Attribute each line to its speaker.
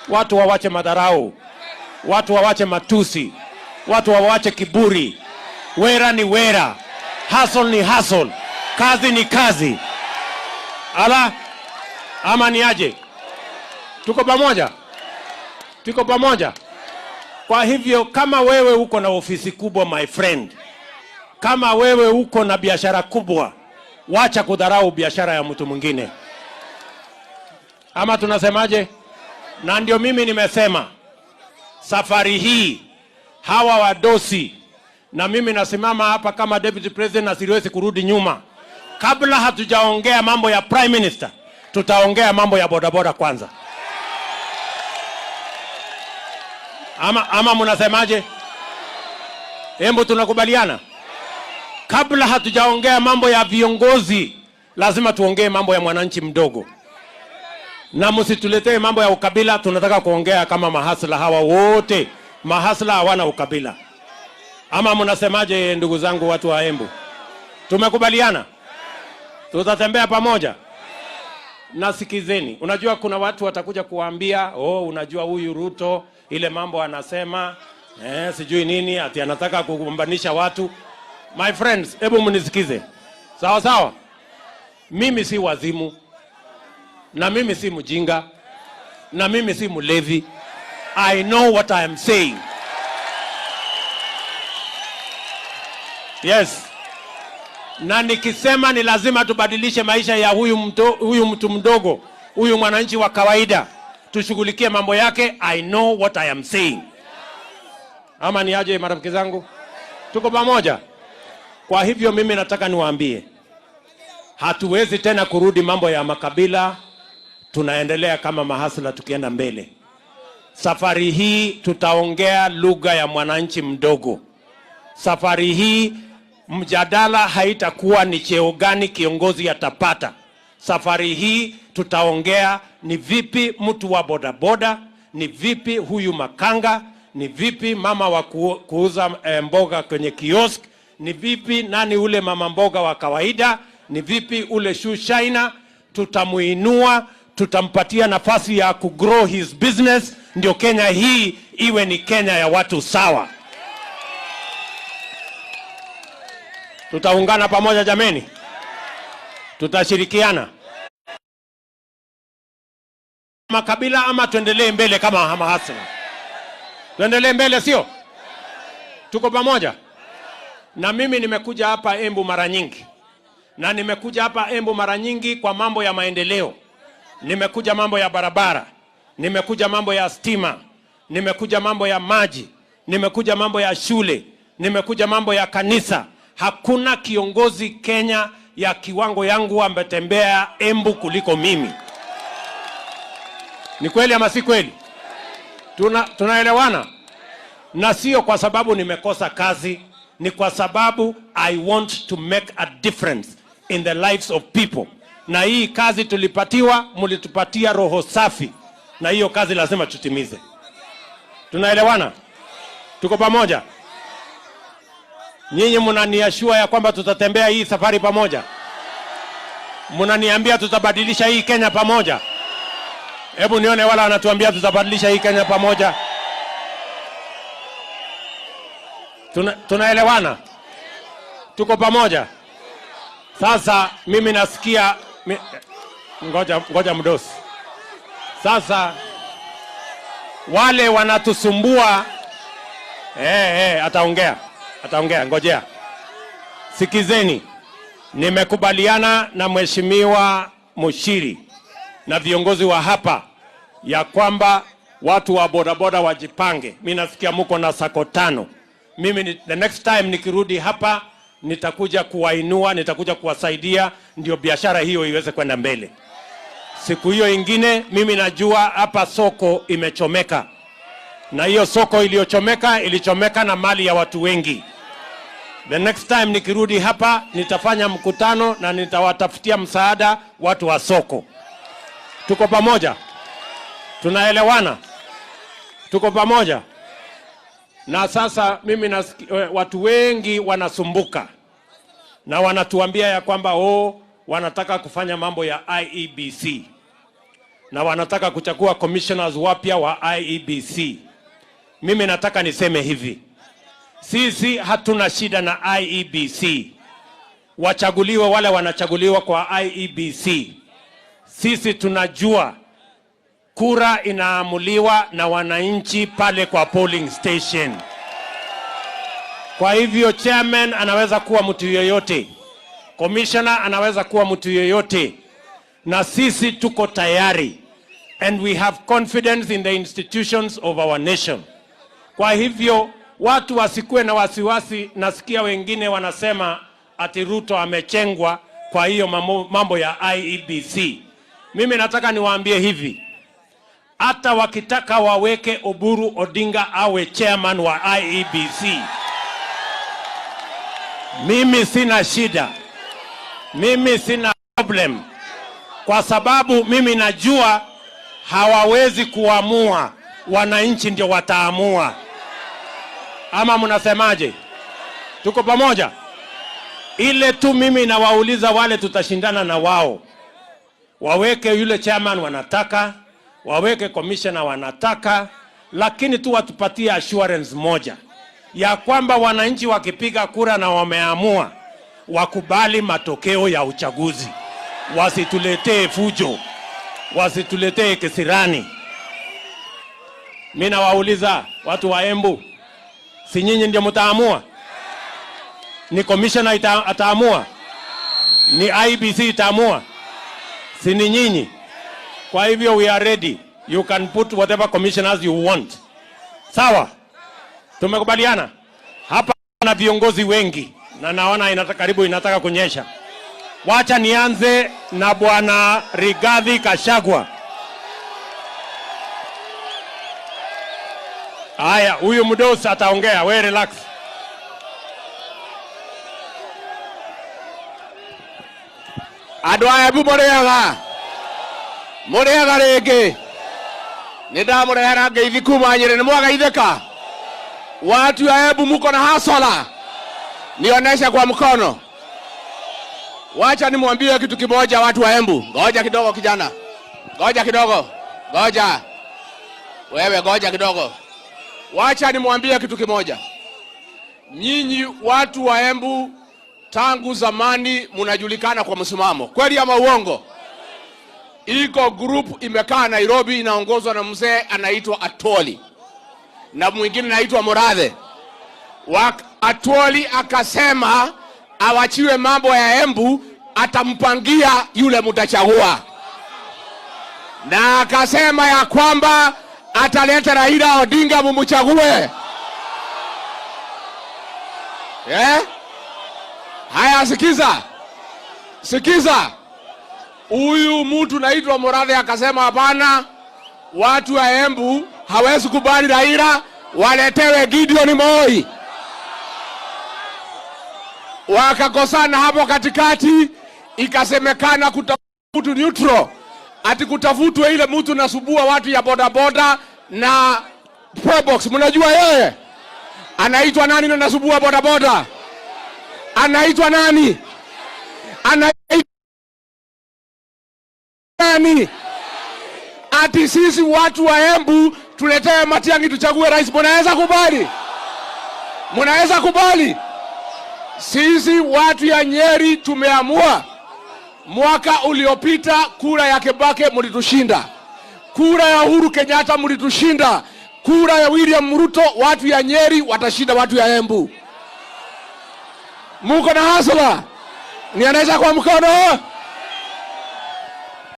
Speaker 1: Watu wawache madharau, watu wawache matusi, watu wawache kiburi. Wera ni wera, hustle ni hustle, kazi ni kazi. Ala, ama ni aje? Tuko pamoja? Tuko pamoja? Kwa hivyo kama wewe uko na ofisi kubwa my friend, kama wewe uko na biashara kubwa, wacha kudharau biashara ya mtu mwingine. Ama tunasemaje? Na ndio mimi nimesema safari hii hawa wadosi, na mimi nasimama hapa kama deputy president na siwezi kurudi nyuma. Kabla hatujaongea mambo ya prime minister, tutaongea mambo ya bodaboda kwanza. Ama mnasemaje? Embu tunakubaliana? Kabla hatujaongea mambo ya viongozi, lazima tuongee mambo ya mwananchi mdogo. Na msituletee mambo ya ukabila. Tunataka kuongea kama mahasla hawa wote. Mahasla hawana ukabila. Ama mnasemaje ndugu zangu watu wa Embu? Tumekubaliana? Tutatembea pamoja? Na sikizeni, unajua kuna watu watakuja kuambia, unajua huyu Ruto ile mambo anasema, sijui nini, ati anataka kugombanisha watu. My friends, hebu mnisikize. Sawa sawa? Mimi si wazimu, na mimi si mjinga, na mimi si mlevi. I know what I am saying. Yes. Na nikisema ni lazima tubadilishe maisha ya huyu mtu mdogo, huyu mwananchi wa kawaida, tushughulikie mambo yake. I know what I am saying. Ama ni aje marafiki zangu? Tuko pamoja? Kwa hivyo mimi nataka niwaambie, hatuwezi tena kurudi mambo ya makabila. Tunaendelea kama mahasla tukienda mbele. Safari hii tutaongea lugha ya mwananchi mdogo. Safari hii mjadala haitakuwa ni cheo gani kiongozi atapata. Safari hii tutaongea ni vipi mtu wa bodaboda, ni vipi huyu makanga, ni vipi mama wa kuuza mboga kwenye kiosk, ni vipi nani ule mama mboga wa kawaida, ni vipi ule shoe shiner. Tutamuinua, tutampatia nafasi ya kugrow his business, ndio Kenya hii iwe ni Kenya ya watu sawa. Tutaungana pamoja jameni. Tutashirikiana. Makabila ama tuendelee mbele kama mahasla? Tuendelee mbele sio? Tuko pamoja? Na mimi nimekuja hapa Embu mara nyingi. Na nimekuja hapa Embu mara nyingi kwa mambo ya maendeleo. Nimekuja mambo ya barabara. Nimekuja mambo ya stima. Nimekuja mambo ya maji. Nimekuja mambo ya shule. Nimekuja mambo ya kanisa. Hakuna kiongozi Kenya ya kiwango yangu ametembea Embu kuliko mimi. Ni kweli ama si kweli? Tunaelewana? Na sio kwa sababu nimekosa kazi, ni kwa sababu I want to make a difference in the lives of people. Na hii kazi tulipatiwa, mlitupatia roho safi. Na hiyo kazi lazima tutimize. Tunaelewana? Tuko pamoja? Nyinyi mnaniashua ya kwamba tutatembea hii safari pamoja? Mnaniambia tutabadilisha hii Kenya pamoja? Hebu nione wala wanatuambia tutabadilisha hii Kenya pamoja. Tunaelewana? Tuko pamoja? Sasa mimi nasikia ngoja mdosi. Sasa wale wanatusumbua ataongea ngojea. Sikizeni, nimekubaliana na mheshimiwa Mushiri na viongozi wa hapa ya kwamba watu wa bodaboda wajipange. Mimi nasikia mko na sako 5. Mimi the next time nikirudi hapa nitakuja kuwainua, nitakuja kuwasaidia ndio biashara hiyo iweze kwenda mbele. Siku hiyo ingine mimi najua hapa soko imechomeka. Na hiyo soko ilichomeka na mali ya watu wengi. The next time nikirudi hapa nitafanya mkutano na nitawatafutia msaada watu wa soko. Tuko pamoja? Tunaelewana? Tuko pamoja? Na sasa mimi watu wengi wanasumbuka. Na wanatuambia ya kwamba wanataka kufanya mambo ya IEBC. na wanataka kuchagua commissioners wapya wa IEBC. Mimi nataka niseme hivi. Sisi hatuna shida na IEBC. Wachaguliwe wale wanachaguliwa kwa IEBC. Sisi tunajua kura inaamuliwa na wananchi pale kwa polling station. Kwa hivyo chairman anaweza kuwa mtu yoyote. Commissioner anaweza kuwa mtu yoyote. Na sisi tuko tayari. And we have confidence in the institutions of our nation. Kwa hivyo watu wasikue na wasiwasi. Nasikia wengine wanasema ati Ruto amechengwa kwa hiyo mambo ya IEBC. Mimi nataka niwaambie hivi. Hata wakitaka waweke Oburu Odinga awe chairman wa IEBC, mimi sina shida. Mimi sina problem. Kwa sababu mimi najua hawawezi kuamua, wananchi ndio wataamua. Ama mnasemaje? Tuko pamoja? Ile tu mimi nawauliza wale tutashindana na wao. Waweke yule chairman wanataka, waweke commissioner wanataka, lakini tu watupatie assurance moja ya kwamba wananchi wakipiga kura na wameamua, wakubali matokeo ya uchaguzi. Wasituletee fujo, wasituletee kisirani. Mimi nawauliza watu wa Embu, si nyinyi ndio mtaamua? Ni commissioner ataamua? Ni IEBC itaamua? Si ni nyinyi? Kwa hivyo we are ready. You can put whatever commissioners you want. Sawa? Tumekubaliana? Hapa na viongozi wengi na naona karibu inataka kunyesha. Wacha nianze na Bwana Rigathi Gachagua. Haya, huyu mdosi ataongea, we relax.
Speaker 2: Adwa Embu Muriaga rege. Nindamurehera ngeithi kuma Nyeri, ni mwagaithika. Watu wa Embu mko na hasala. Nionyesha kwa mkono. Wacha nimwambie kitu kimoja watu wa Embu. Ngoja kidogo kijana. Ngoja kidogo. Ngoja. Wewe ngoja kidogo. Wacha nimwambie kitu kimoja. Nyinyi watu wa Embu tangu zamani mnajulikana kwa msimamo. Kweli ama uongo? Iko group imekaa Nairobi inaongozwa na mzee anaitwa Atwoli. Na mwingine anaitwa Murathe. Atwoli akasema awachiwe mambo ya Embu, atampangia yule mtachagua. Na akasema ya kwamba ataleta Raila Odinga mumchague. Haya sikiza. Sikiza. Huyu mtu naitwa Murathe akasema hapana, watu wa Embu hawezi kubali Raila, waletewe Gideon Moi. Wakakosana hapo katikati, ikasemekana kutafutu neutral. Ati kutafutwe ile mtu nasubua watu ya bodaboda na probox. Mnajua yeye? Anaitwa nani na nasubua bodaboda? Anaitwa nani? Anaitwa nani? Ati sisi watu wa Embu tuletee Matiang'i tuchague rais. Mnaweza kubali? Mnaweza kubali? Sisi watu ya Nyeri tumeamua. Mwaka uliopita kura ya Kibaki mlitushinda. Kura ya Uhuru Kenyatta mlitushinda. Kura ya William Ruto watu ya Nyeri watashinda watu ya Embu. Muko na hasla? Nionyesha kwa mkono.